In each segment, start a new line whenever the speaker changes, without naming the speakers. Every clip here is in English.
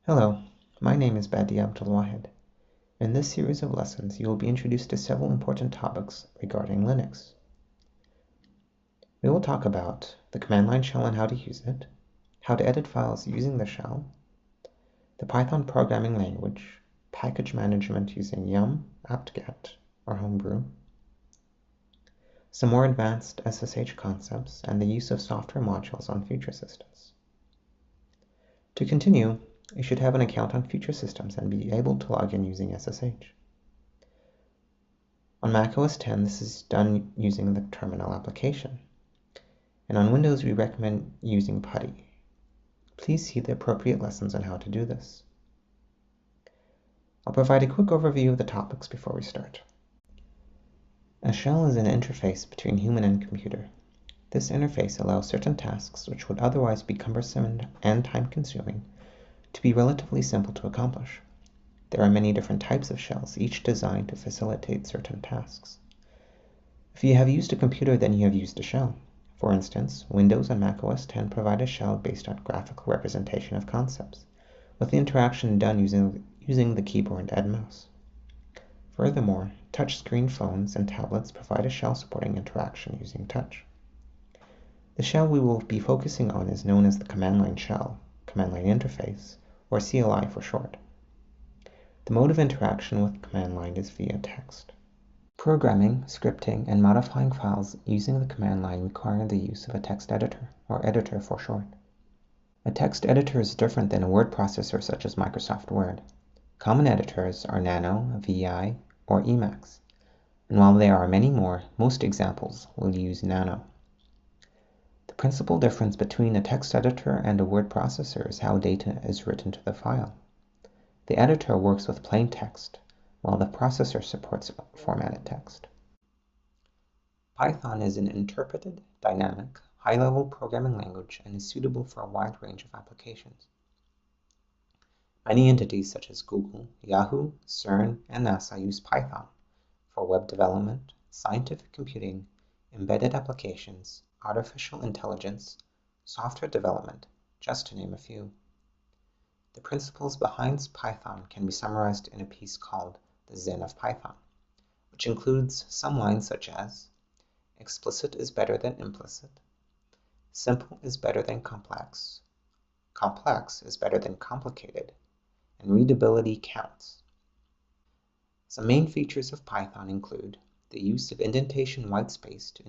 Hello, my name is Badi Abdulwahid. In this series of lessons, you will be introduced to several important topics regarding Linux. We will talk about the command line shell and how to use it, how to edit files using the shell, the Python programming language, package management using yum, apt-get, or homebrew, some more advanced SSH concepts, and the use of software modules on future systems. To continue, you should have an account on future systems and be able to log in using SSH. On Mac OS X, this is done using the terminal application. And on Windows, we recommend using PuTTY. Please see the appropriate lessons on how to do this. I'll provide a quick overview of the topics before we start. A shell is an interface between human and computer. This interface allows certain tasks which would otherwise be cumbersome and time-consuming to be relatively simple to accomplish. There are many different types of shells, each designed to facilitate certain tasks. If you have used a computer, then you have used a shell. For instance, Windows and Mac OS X provide a shell based on graphical representation of concepts, with the interaction done using the keyboard and mouse. Furthermore, touchscreen phones and tablets provide a shell supporting interaction using touch. The shell we will be focusing on is known as the command line shell, command line interface, or CLI for short. The mode of interaction with the command line is via text. Programming, scripting, and modifying files using the command line require the use of a text editor, or editor for short. A text editor is different than a word processor such as Microsoft Word. Common editors are Nano, VI, or Emacs, and while there are many more, most examples will use Nano. The principal difference between a text editor and a word processor is how data is written to the file. The editor works with plain text, while the processor supports formatted text. Python is an interpreted, dynamic, high-level programming language and is suitable for a wide range of applications. Many entities such as Google, Yahoo, CERN, and NASA use Python for web development, scientific computing, embedded applications, artificial intelligence, software development, just to name a few. The principles behind Python can be summarized in a piece called The Zen of Python, which includes some lines such as, explicit is better than implicit, simple is better than complex, complex is better than complicated, and readability counts. Some main features of Python include the use of indentation whitespace to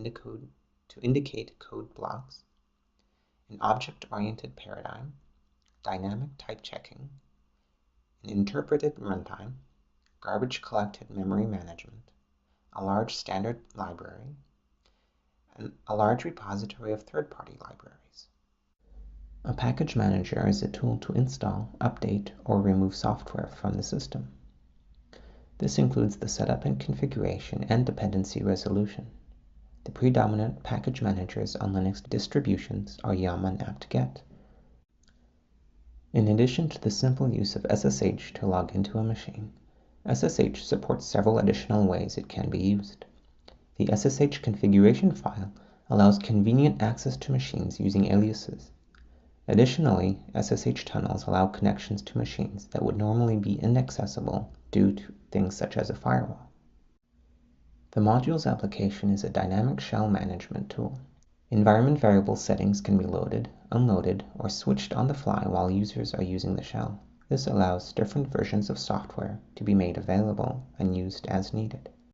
indicate code blocks, an object-oriented paradigm, dynamic type checking, an interpreted runtime, garbage collected memory management, a large standard library, and a large repository of third-party libraries. A package manager is a tool to install, update, or remove software from the system. This includes the setup and configuration and dependency resolution. The predominant package managers on Linux distributions are yum and apt-get. In addition to the simple use of SSH to log into a machine, SSH supports several additional ways it can be used. The SSH configuration file allows convenient access to machines using aliases. Additionally, SSH tunnels allow connections to machines that would normally be inaccessible due to things such as a firewall. The modules application is a dynamic shell management tool. Environment variable settings can be loaded, unloaded, or switched on the fly while users are using the shell. This allows different versions of software to be made available and used as needed.